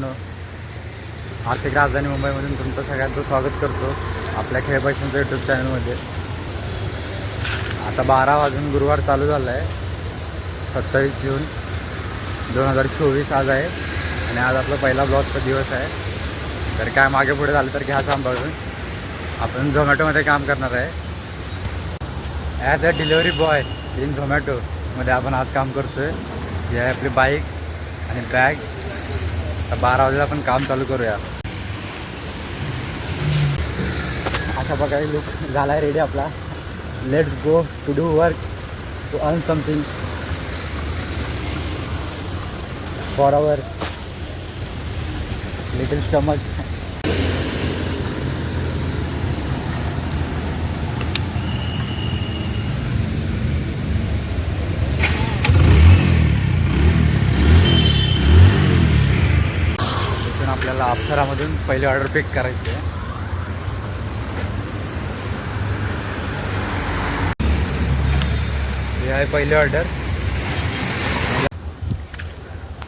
मित्रांनो, आर्थिक राजधानी मुंबईमधून तुमचं सगळ्यांचं स्वागत करतो आपल्या खेळ पैशांचं यूट्यूब चॅनलमध्ये. आता 12 वाजून गुरुवार चालू झाला आहे. 27 जून 2024 आज आहे आणि आज आपला पहिला ब्लॉगचा दिवस आहे. तर काय मागे पुढे झालं तर घ्या सांभाळून. आपण झोमॅटोमध्ये काम करणार आहे. As a delivery boy in झोमॅटोमध्ये आपण आज काम करतो आहे. ही आहे आपली बाईक आणि बॅग. 12 वाजेला आपण काम चालू करूया. अशा प्रकारे लुक झाला आहे रेडी आपला. Let's go to do work to earn something for our little stomach. आपल्याला अप्सरामधून पहिली ऑर्डर पिक करायची आहे. ही आहे पहिली ऑर्डर.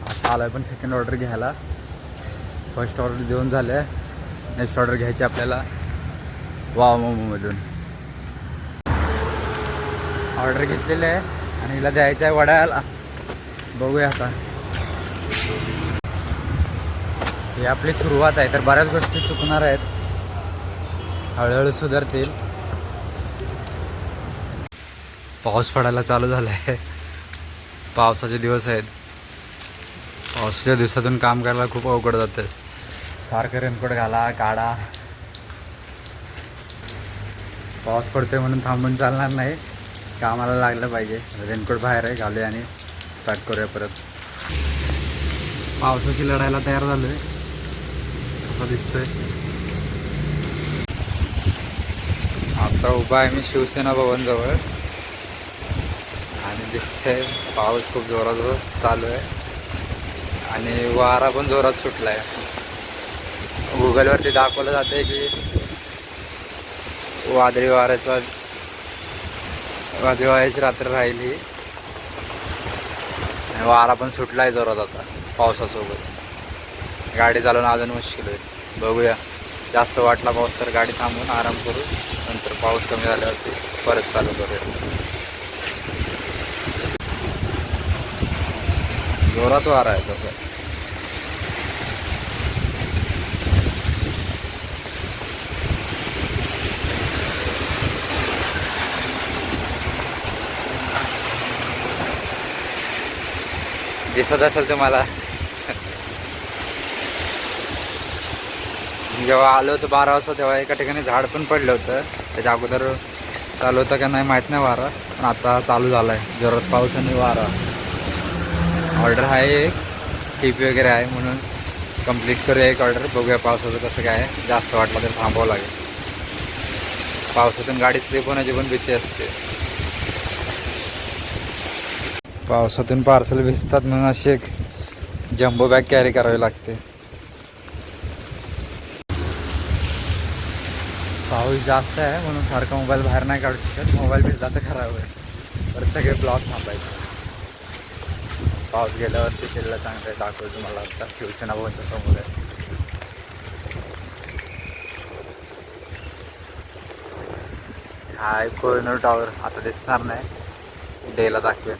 आता आला आहे पण सेकंड ऑर्डर घ्यायला. फर्स्ट ऑर्डर देऊन झालं आहे. नेक्स्ट ऑर्डर घ्यायची आपल्याला वाव मोमोमधून. ऑर्डर घेतलेली आहे आणि हिला द्यायचं आहे वडाळ्याला. बघूया आता. ही आपली सुरुवात आहे, तर बऱ्याच गोष्टी चुकणार आहेत, हळूहळू सुधारतील. पाऊस पडायला चालू झाला आहे. पावसाचे दिवस आहेत. पावसाच्या दिवसातून काम करायला खूप अवघड जातं. सारखं रेनकोट घाला काढा. पाऊस पडतोय म्हणून थांबून चालणार नाही, कामाला लागलं पाहिजे. रेनकोट बाहेर आहे, घालूया आणि स्टार्ट करूया परत. पावसाची लढायला तयार झालो आहे. असं दिसतंय. आता उभा आहे मी शिवसेना भवनजवळ आणि दिसतंय पाऊस खूप जोरात चालू आहे आणि वारा पण जोरात सुटला आहे. गुगलवरती दाखवलं जातं आहे की वादळी वाऱ्याची रात्र राहिली आणि वारा पण सुटला आहे जोरात आता पावसासोबत. गाडी चालवणं अजून मुश्किल आहे. बघूया, जास्त वाटला पाऊस तर गाडी थांबवून आराम करू, नंतर पाऊस कमी झाल्यावरती परत चालू करूया. जोरात वारा आहे तसं. दिसत असेल तुम्हाला. जेव्हा आलो होतं 12 वाजता तेव्हा एका ठिकाणी झाड पण पडलं होतं. त्याच्या अगोदर चालू होतं का नाही माहीत नाही वारा, पण आता चालू झाला आहे जोरात पाऊस आणि वारा. ऑर्डर आहे एक टीपी वगैरे आहे म्हणून कंप्लीट करूया एक ऑर्डर. बघूया पावसाचं कसं काय आहे. जास्त वाटलं तर थांबावं लागेल. पावसातून गाडी स्लिप होण्याची पण भीती असते. पावसातून पार्सल भिजतात म्हणून अशी एक जम्बो बॅग कॅरी करावी लागते. पाऊस जास्त आहे म्हणून सारखा मोबाईल बाहेर नाही काढू शकत. मोबाईल भिजला तर खराब आहे. परत सगळे ब्लॉग थांबायचे. पाऊस गेल्यावरती तिथला चांगलं आहे दाखवतो तुम्हाला. आता शिवसेना भवनच्या समोर आहे. हा कोहिनूर टॉवर आता दिसणार नाही, डेला दाखवेल.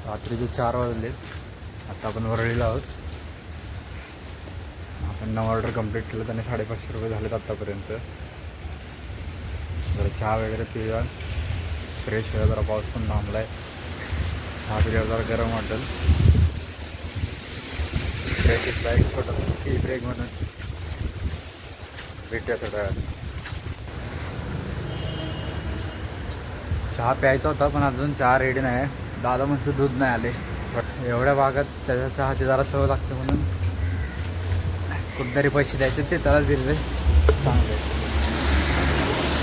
रात्रीचे 4 वाजले. आता आपण वरळीला आहोत. आपण ऑर्डर कंप्लीट केलं, त्याने 550 रुपये झालेत आत्तापर्यंत. जरा चहा वगैरे पिऊया, फ्रेश होऊया. जरा पाऊस पण थांबला आहे. चहा पिल्यावर जरा गरम वाटेल. ब्रेक घेतला एक छोटासा टी ब्रेक म्हणून. भेटूया थोड्या वेळात. चहा प्यायचा होता पण अजून चहा रेडी नाही. दादा म्हणतो दूध नाही आले. बट एवढ्या भागात त्याच्या चहाची जरा चव लागते म्हणून कुठेतरी पैसे द्यायचे ते त्याला दिले चांगले.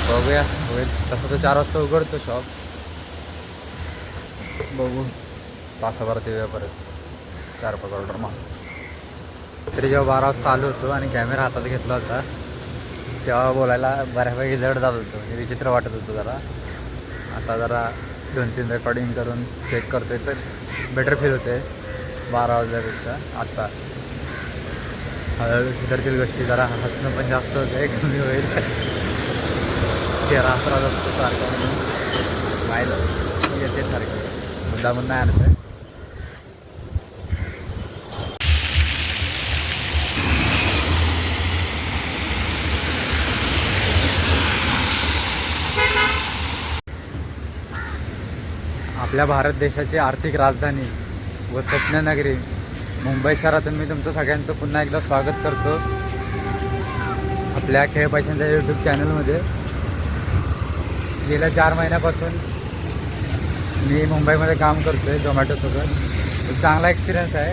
बघूया होईल तसं तर 4 वाजता उघडतो शॉप. बघू तासाभरात येऊया परत. 4-5 ऑर्डर मागू. तरी जेव्हा 12 वाजता आलो होतो आणि कॅमेरा हातात घेतला होता तेव्हा बोलायला बऱ्यापैकी जड जात होतं. हे विचित्र वाटत होतं जरा. आता जरा 2-3 रेकॉर्डिंग करून चेक करतो आहे तर बेटर फील होते 12 वाजल्यापेक्षा. आत्ता हळूहळू सुधारतील गोष्टी, जरा हसणं पण जास्त होतं कमी होईल. चेहरा हसरा असतो सारखा म्हणून स्माईल येते सारखं, मुद्दामून नाही आणत आहे. आपल्या भारत देशाची आर्थिक राजधानी व स्वप्ननगरी मुंबई शहरातून मी तुमचं सगळ्यांचं पुन्हा एकदा स्वागत करतो आपल्या खेळ पैशांच्या यूट्यूब चॅनलमध्ये. गेल्या 4 महिन्यापासून मी मुंबईमध्ये काम करतो आहे झोमॅटोसोबत. चांगला एक्सपिरियन्स आहे.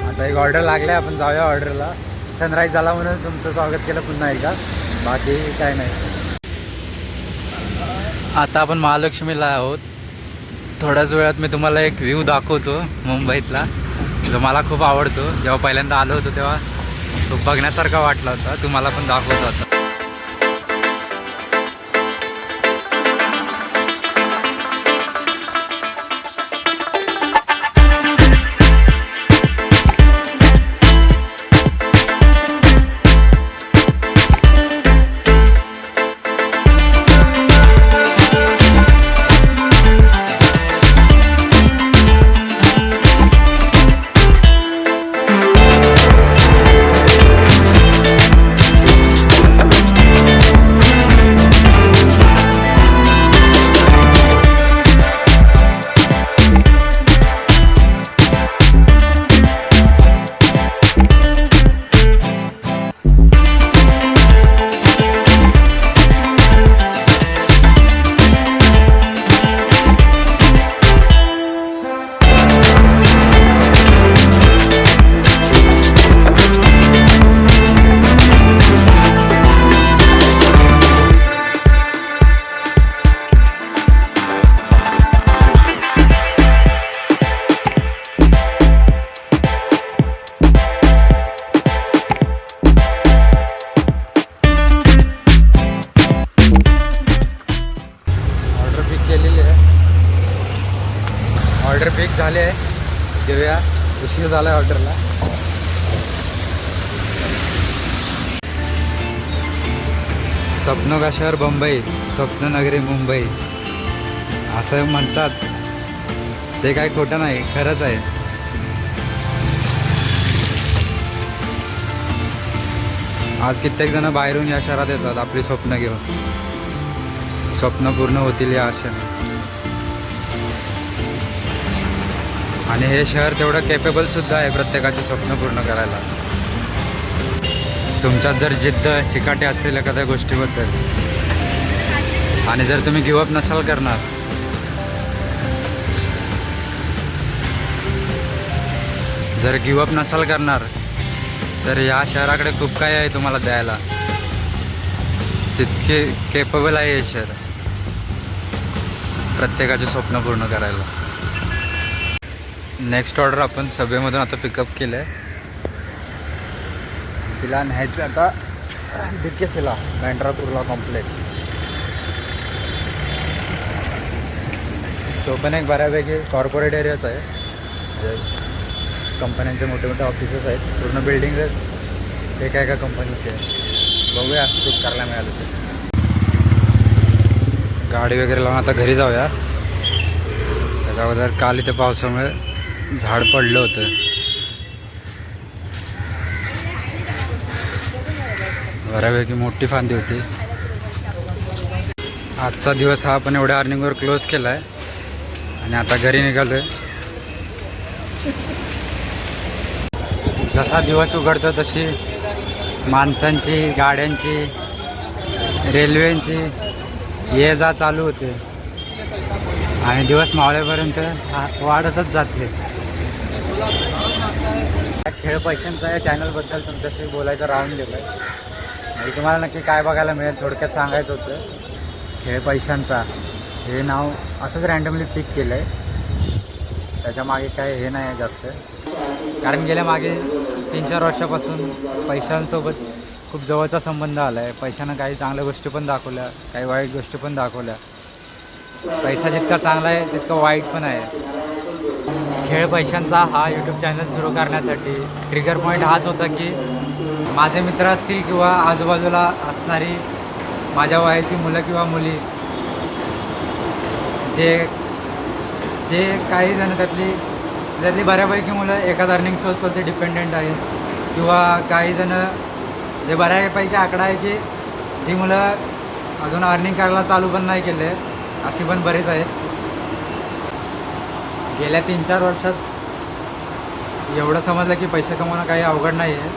आता एक ऑर्डर लागला आहे, आपण जाऊया ऑर्डरला. सनराईज झाला म्हणून तुमचं स्वागत केलं पुन्हा एकदा, बाकी काय नाही. आता आपण महालक्ष्मीला आहोत. थोड्याच वेळात मी तुम्हाला एक व्ह्यू दाखवतो मुंबईतला, जो मला खूप आवडतो. जेव्हा पहिल्यांदा आलो होतो तेव्हा तो बघण्यासारखा वाटला होता. तुम्हाला पण दाखवतो आता. ऑर्डर पिक झाले आहे, देऊया. उशीर झाला आहे ऑर्डरला. सपनों का शहर मुंबई, स्वप्ननगरी मुंबई असं म्हणतात. ते काय खोटं नाही, खरंच आहे. आज कित्येक जण बाहेरून या शहरात येतात आपली स्वप्न घेऊन. स्वप्न पूर्ण होतील या आशेने. आणि हे शहर तेवढं केपेबल सुद्धा आहे प्रत्येकाचे स्वप्न पूर्ण करायला. तुमच्यात जर जिद्द चिकाटी असेल एखाद्या गोष्टीबद्दल, आणि जर तुम्ही गिवअप नसाल करणार, जर गिवअप नसाल करणार तर या शहराकडे खूप काही आहे तुम्हाला द्यायला. तितके केपेबल आहे हे शहर प्रत्येकाचे स्वप्न पूर्ण करायला. नेक्स्ट ऑर्डर आपण सभेमधून आता पिकअप केलं आहे. तिला न्यायचं आता DKCला, बँड्रा कुर्ला कॉम्प्लेक्स. तो पण एक बऱ्यापैकी कॉर्पोरेट एरियाच आहे. कंपन्यांचे मोठे मोठे ऑफिसेस आहेत, पूर्ण बिल्डिंग आहेत एका कंपनीचे. बघूया शूट करायला मिळालं ते. गाडी वगैरे लावून आता घरी जाऊया. त्याच्या अगोदर काल इथे पावसामुळे झाड पडलं होतं. बऱ्यापैकी मोठी फांदी होती. आजचा दिवस हा आपण एवढ्या अर्निंगवर क्लोज केला आहे आणि आता घरी निघालो आहे. जसा दिवस उघडतो तशी माणसांची, गाड्यांची, रेल्वेंची ये जा चालू होते आणि दिवस मावळेपर्यंत वाढतच जाते. खेळ पैशांचा या चॅनलबद्दल तुमच्याशी बोलायचं राहून गेलं आहे. म्हणजे तुम्हाला नक्की काय बघायला मिळेल थोडक्यात सांगायचं होतं. खेळ पैशांचा हे नाव असंच रँडमली पिक केलं आहे. त्याच्यामागे काय हे नाही जास्त, कारण गेल्या मागे 3-4 वर्षापासून पैशांसोबत खूप जवळचा संबंध आला आहे. पैशानं काही चांगल्या गोष्टी पण दाखवल्या, काही वाईट गोष्टी पण दाखवल्या. पैसा जितका चांगला आहे तितका वाईट पण आहे. खेळ पैशांचा हा यूट्यूब चॅनल सुरू करण्यासाठी ट्रिगर पॉईंट हाच होता की माझे मित्र असतील किंवा आजूबाजूला असणारी माझ्या वयाची मुलं किंवा मुली जे जे काही जण त्यातली बऱ्यापैकी मुलं एकाच अर्निंग सोर्सवरती डिपेंडेंट आहेत किंवा काही जण जे बऱ्यापैकी आकडा आहे की जी मुलं अजून अर्निंग करायला चालू पण नाही केले, अशी पण बरेच आहेत. गेल्या 3-4 वर्षात एवढं समजलं की पैसे कमवणं काही अवघड नाही आहे.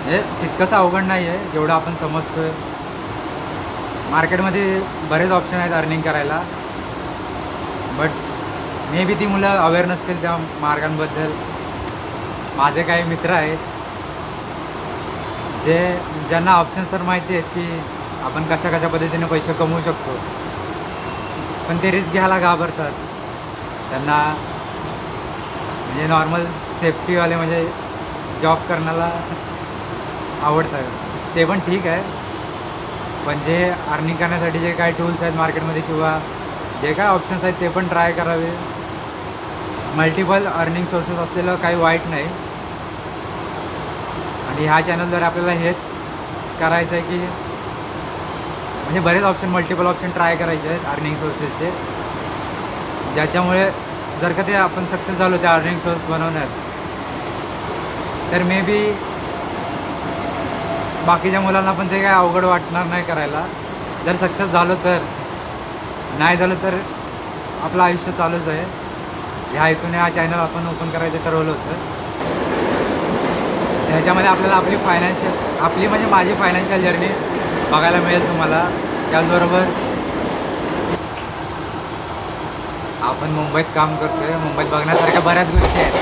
हे तितकंसं अवघड नाही आहे जेवढं आपण समजतो आहे. मार्केटमध्ये बरेच ऑप्शन आहेत अर्निंग करायला, बट मे बी ती मुलं अवेअर नसतील त्या मार्गांबद्दल. माझे काही मित्र आहेत ज्यांना ऑप्शन्स तर माहिती आहेत की आपण कशा पद्धतीने पैसे कमवू शकतो, पण ते रिस्क घ्यायला घाबरतात. त्यांना म्हणजे नॉर्मल सेफ्टीवाले म्हणजे जॉब करण्याला आवडतं, ते पण ठीक आहे. पण जे अर्निंग करण्यासाठी जे काही टूल्स आहेत मार्केटमध्ये किंवा जे काय ऑप्शन्स आहेत ते पण ट्राय करावे. मल्टिपल अर्निंग सोर्सेस असलेलं काही वाईट नाही. आणि ह्या चॅनलद्वारे आपल्याला हेच करायचं आहे की म्हणजे बरेच मल्टिपल ऑप्शन ट्राय करायचे आहेत अर्निंग सोर्सेसचे, ज्याच्यामुळे जर का ते आपण सक्सेस झालो त्या अर्निंग सोर्स बनवण्यात, तर मे बी बाकीच्या मुलांना पण ते काय अवघड वाटणार नाही करायला. जर सक्सेस झालो तर, नाही झालं तर आपलं आयुष्य चालूच आहे. ह्या हेतूने हा चॅनल आपण ओपन करायचं ठरवलं होतं. ह्याच्यामध्ये आपल्याला आपली म्हणजे माझी फायनान्शियल जर्नी बघायला मिळेल तुम्हाला. त्याचबरोबर आपण मुंबईत काम करतो आहे, मुंबईत बघण्यासारख्या बऱ्याच गोष्टी आहेत,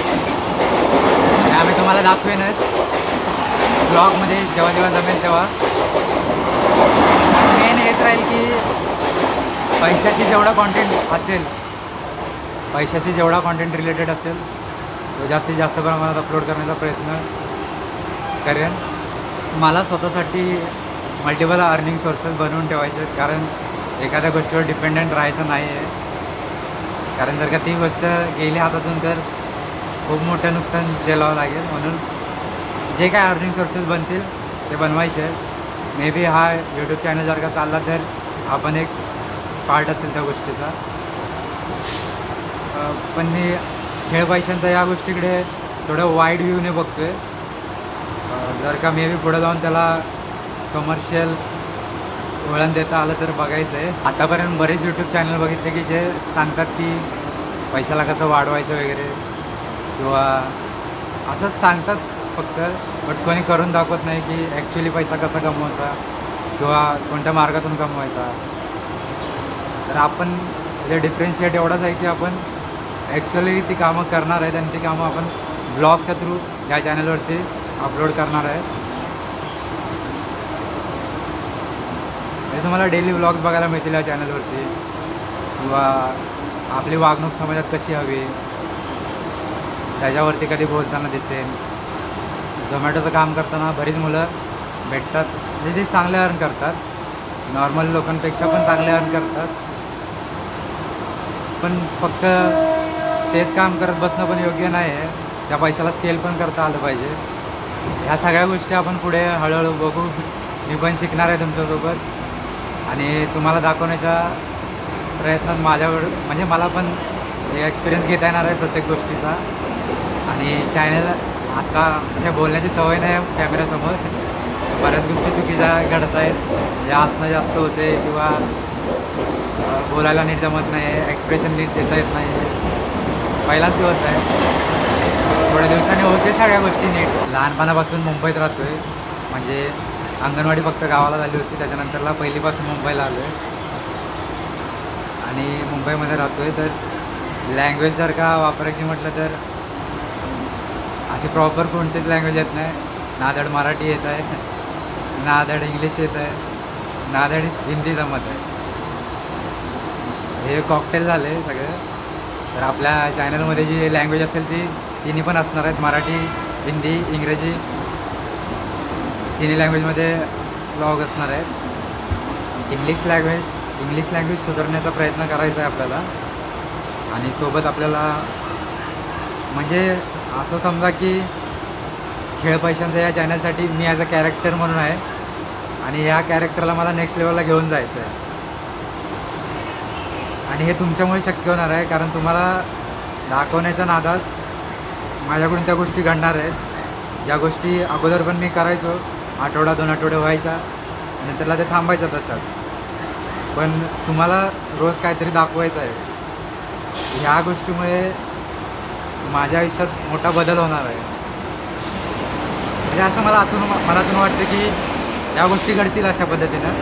त्या आम्ही तुम्हाला दाखवेनच ब्लॉगमध्ये जेव्हा जमेल तेव्हा. मेन हेच राहील की पैशाशी जेवढा कॉन्टेंट रिलेटेड असेल तो जास्तीत जास्त प्रमाणात अपलोड करण्याचा प्रयत्न करेन. मला स्वतःसाठी मल्टिपल अर्निंग सोर्सेस बनवून ठेवायचे आहेत, कारण एखाद्या गोष्टीवर डिपेंडंट राहायचं नाही आहे. कारण जर का ती गोष्ट गेली हातातून तर खूप मोठं नुकसान झेलावं लागेल. म्हणून जे काय अर्निंग सोर्सेस बनतील ते बनवायचे आहेत. मे बी हा यूट्यूब चॅनल जर का चालला तर आपण एक पार्ट असेल त्या गोष्टीचा. पण मी खेळ पैशांचा या गोष्टीकडे थोडं वाईट व्ह्यूने बघतो आहे. जर का मे बी पुढे जाऊन त्याला कमर्शियल वळण देता आलं तर बघायचं आहे. आतापर्यंत बरेच यूट्यूब चॅनल बघितले की जे सांगतात की पैशाला कसं वाढवायचं वगैरे, किंवा असंच सांगतात फक्त, बट कोणी करून दाखवत नाही की ॲक्च्युली पैसा कसा कमवायचा किंवा कोणत्या मार्गातून कमवायचा. तर आपण म्हणजे डिफरन्शिएट एवढाच आहे की आपण ॲक्च्युली ती कामं करणार आहेत आणि ती कामं आपण ब्लॉगच्या थ्रू या चॅनलवरती अपलोड करणार आहे. हे तुम्हाला डेली व्लॉग्स बघायला मिळतील या चॅनलवरती, किंवा आपली वागणूक समाजात कशी हवी त्याच्यावरती कधी बोलताना दिसेल. झोमॅटोचं काम करताना बरीच मुलं भेटतात म्हणजे ते चांगले अर्न करतात, नॉर्मल लोकांपेक्षा पण चांगले अर्न करतात. पण फक्त तेच काम करत बसणं पण योग्य नाही आहे. त्या पैशाला स्केल पण करता आलं पाहिजे. ह्या सगळ्या गोष्टी आपण पुढे हळूहळू बघू. मी पण शिकणार आहे तुमच्यासोबत आणि तुम्हाला दाखवण्याच्या प्रयत्नात माझ्याकडं म्हणजे मला पण एक्सपिरियन्स घेता येणार आहे प्रत्येक गोष्टीचा. आणि चॅनल आता हे बोलण्याची सवय नाही कॅमेऱ्यासमोर, बऱ्याच गोष्टी चुकीच्या घडत आहेत. म्हणजे हसणं जास्त होते किंवा बोलायला नीट जमत नाही, एक्सप्रेशन नीट देता येत नाही. पहिलाच दिवस आहे, थोड्या दिवसांनी होते सगळ्या गोष्टी नीट. लहानपणापासून मुंबईत राहतो आहे, म्हणजे अंगणवाडी फक्त गावाला झाली होती, त्याच्यानंतरला पहिलीपासून मुंबईला आलो आहे आणि मुंबईमध्ये राहतो आहे. तर लँग्वेज जर का वापरायची म्हटलं तर अशी प्रॉपर कोणतीच लँग्वेज येत नाही. ना धड मराठी येत आहे, ना धड इंग्लिश येत आहे, ना धड हिंदी जमत आहे. हे कॉकटेल झाले सगळं. तर आपल्या चॅनलमध्ये जी लँग्वेज असेल ती तिन्ही पण असणार आहेत, मराठी, हिंदी, इंग्रजी. तिन्ही लँग्वेजमध्ये ब्लॉग असणार आहेत. इंग्लिश लँग्वेज सुधारण्याचा प्रयत्न करायचा आहे आपल्याला. आणि सोबत आपल्याला म्हणजे असं समजा की खेळ पैशांचा या चॅनलसाठी मी ॲज अ कॅरेक्टर म्हणून आहे आणि ह्या कॅरेक्टरला मला नेक्स्ट लेवलला घेऊन जायचं आहे. आणि हे तुमच्यामुळे शक्य होणार आहे, कारण तुम्हाला दाखवण्याच्या नादात माझ्याकडून त्या गोष्टी घडणार आहेत, ज्या गोष्टी अगोदर पण मी करायचो. आठवडा 2 आठवडे व्हायच्या, नंतरला ते थांबायचं तशाच. पण तुम्हाला रोज काहीतरी दाखवायचं आहे. ह्या गोष्टीमुळे माझ्या आयुष्यात मोठा बदल होणार आहे. म्हणजे असं मनातून वाटतं की या गोष्टी घडतील अशा पद्धतीनं.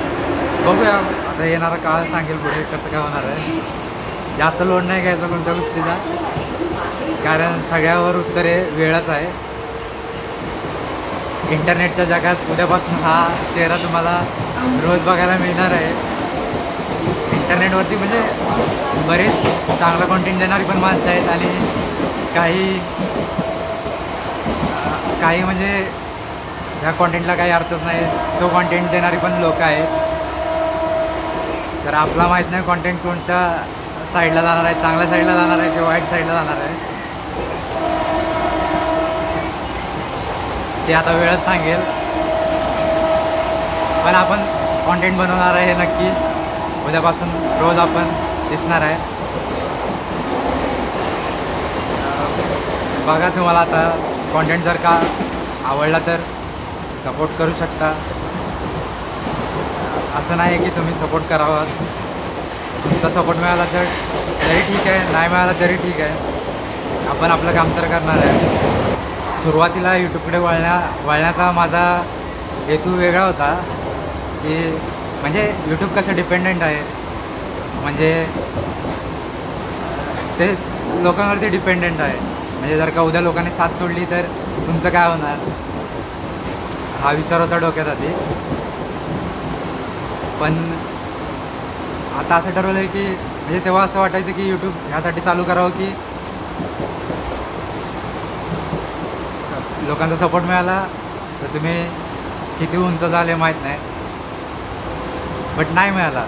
बघूया आता येणारा काळ सांगेल पुढे कसं काय होणार आहे. जास्त लोड नाही घ्यायचा कोणत्या गोष्टीचा, कारण सगळ्यावर उत्तरे वेळच आहे. इंटरनेटच्या जगात उद्यापासून हा चेहरा तुम्हाला रोज बघायला मिळणार आहे. इंटरनेटवरती म्हणजे बरेच चांगला कॉन्टेंट देणारी पण माणसं आहेत आणि काही म्हणजे ज्या कॉन्टेंटला काही अर्थच नाही तो कॉन्टेंट देणारी पण लोक आहेत. तर आपला माहीत नाही कॉन्टेंट कोणत्या साईडला जाणार आहे, चांगल्या साईडला जाणार आहे किंवा वाईट साईडला जाणार आहे, ते आता वेळच सांगेल. पण आपण कॉन्टेंट बनवणार आहे हे नक्की. उद्यापासून रोज आपण दिसणार आहे. बघा तुम्हाला आता कॉन्टेंट जर का आवडला तर सपोर्ट करू शकता. असं नाही आहे की तुम्ही सपोर्ट करावा. तुमचा सपोर्ट मिळाला तर तरी ठीक आहे, नाही मिळाला तरी ठीक आहे. आपण आपलं काम तर करणार आहे. सुरुवातीला यूट्यूबकडे वळण्याचा माझा हेतू वेगळा होता की म्हणजे यूट्यूब कसं डिपेंडंट आहे, म्हणजे ते लोकांवरती डिपेंडंट आहे. म्हणजे जर का उद्या लोकांनी साथ सोडली तर तुमचं काय होणार, हा विचार होता डोक्यात आधी. पण आता असं ठरवलं आहे की म्हणजे तेव्हा असं वाटायचं की यूट्यूब ह्यासाठी चालू करावं की लोकांचा सपोर्ट मिळाला तर तुम्ही किती उंच झाले माहीत नाही, बट नाही मिळाला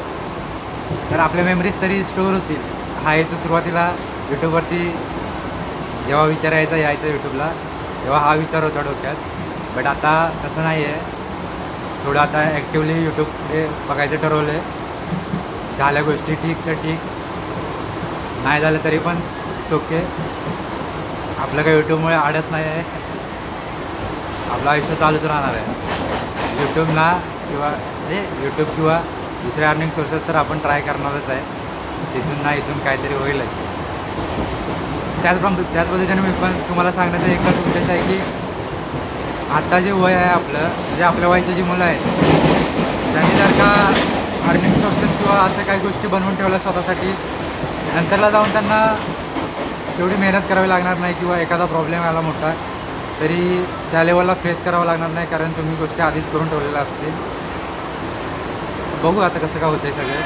तर आपल्या मेमरीज तरी स्टोअर होतील. हा हेतू सुरुवातीला यूट्यूबवरती जेव्हा विचार यायचं यूट्यूबला तेव्हा हा विचार होता डोक्यात. बट आता तसं नाही आहे. थोडं आता ॲक्टिवली यूट्यूबकडे बघायचं ठरवलं आहे. झाल्या गोष्टी ठीक तर ठीक, नाही झालं तरी पण ओके. आपलं काही यूट्यूबमुळे अडत नाही आहे. आपलं आयुष्य चालूच राहणार आहे. यूट्यूबला किंवा यूट्यूब किंवा दुसरे अर्निंग सोर्सेस तर आपण ट्राय करणारच आहे. तिथून ना इथून काहीतरी होईलच. त्याच पद्धतीने मी पण तुम्हाला सांगण्याचा एकच उद्देश आहे की आता जे वय आहे आपलं, म्हणजे आपल्या वयाची जी मुलं आहेत त्यांनी जर का अर्निंग सोर्सेस किंवा असं काही गोष्टी बनवून ठेवल्या स्वतःसाठी, नंतरला जाऊन त्यांना तेवढी मेहनत करावी लागणार नाही किंवा एखादा प्रॉब्लेम आला मोठा तरी त्या लेवलला फेस करावं लागणार नाही, कारण तुम्ही गोष्टी आधीच करून ठेवलेल्या असतील. बघू आता कसं काय होतं आहे सगळं.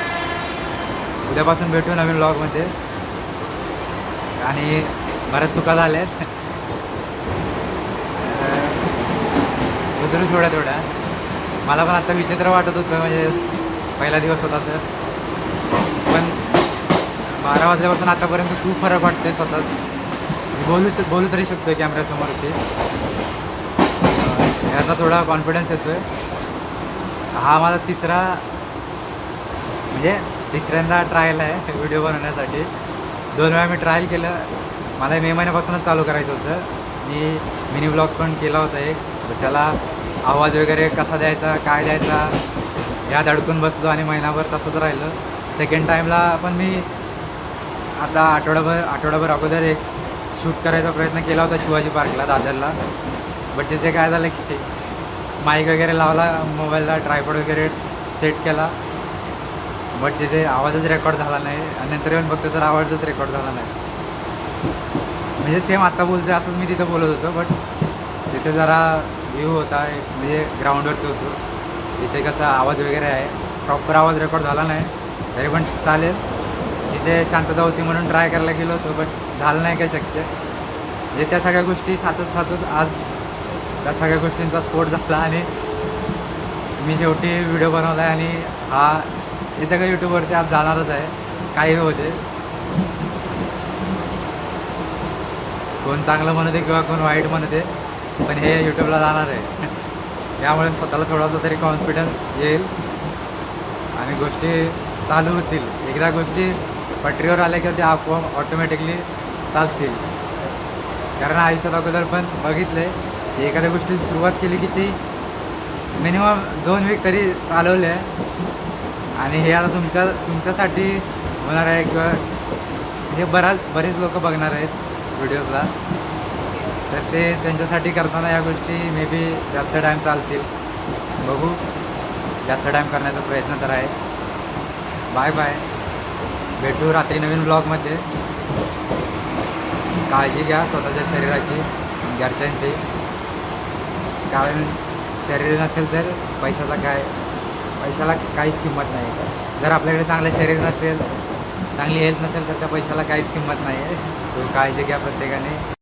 उद्यापासून भेटू नवीन व्लॉगमध्ये. आणि बऱ्याच चुका झाल्या आहेत, सुधरू थोड्या. मला पण आता विचित्र वाटत होतं, म्हणजे पहिला दिवस होता तर. पण 12 वाजल्यापासून आतापर्यंत खूप फरक वाटतो आहे स्वतःच. बोलू तरी शकतो आहे कॅमेऱ्यासमोर. याचा थोडा कॉन्फिडन्स येतो आहे. हा माझा तिसऱ्यांदा ट्रायल आहे व्हिडिओ बनवण्यासाठी. 2 वेळा मी ट्रायल केलं. मला मे महिन्यापासूनच चालू करायचं होतं. मी मिनी ब्लॉग्स पण केला होता एक, त्याला आवाज वगैरे कसा द्यायचा, काय द्यायचा यात अडकून बसलो आणि महिनाभर तसंच राहिलं. सेकंड टाईमला पण मी आता आठवडाभर अगोदर एक शूट करायचा प्रयत्न केला होता शिवाजी पार्कला, दादरला. बट तिथे काय झालं की माईक वगैरे लावला मोबाईलला, ट्रायपॉड वगैरे सेट केला, बट तिथे आवाजच रेकॉर्ड झाला नाही. आणि नंतर येऊन बघतो तर आवाजच रेकॉर्ड झाला नाही. म्हणजे सेम आता बोलते असंच मी तिथं बोलत होतो, बट तिथे जरा व्ह्यू होता म्हणजे ग्राउंडवरचं होतो. तिथे कसा आवाज वगैरे आहे, प्रॉपर आवाज रेकॉर्ड झाला नाही. तरी पण चालेल, जिथे शांतता होती म्हणून ट्राय करायला गेलो होतो, बट झालं नाही काय शक्य. म्हणजे त्या सगळ्या गोष्टी साचत आज त्या सगळ्या गोष्टींचा स्फोट झाला आणि मी शेवटी व्हिडिओ बनवला आहे आणि हे सगळं यूट्यूबवरती आज जाणारच आहे, काही होते. कोण चांगलं म्हणते किंवा कोण वाईट म्हणते, पण हे यूट्यूबला जाणार आहे. त्यामुळे स्वतःला थोडासा तरी कॉन्फिडन्स येईल आणि गोष्टी चालू होतील. एकदा गोष्टी पटरीवर आल्या की ते आपोआप ऑटोमॅटिकली चालतील. कारण आयुष्यात अगोदर पण बघितलं आहे, एखाद्या गोष्टीची सुरुवात केली की ती मिनिमम 2 वीक तरी चालवले आहे. आणि हे आता तुमच्यासाठी होणार आहे किंवा हे बरेच लोक बघणार आहेत व्हिडिओजला, तर ते त्यांच्यासाठी करताना या गोष्टी मे बी जास्त टाईम चालतील. बघू, जास्त टाईम करण्याचा प्रयत्न तर आहे. बाय बाय, भेटू रात्री नवीन ब्लॉगमध्ये. काळजी घ्या स्वतःच्या शरीराची, घरच्यांची. कारण शरीर नसेल तर पैशाला काहीच किंमत नाही. जर आपल्याकडे चांगलं शरीर नसेल, चांगली हेल्थ नसेल तर त्या पैशाला काहीच किंमत नाही आहे. सो काळजी घ्या प्रत्येकाने.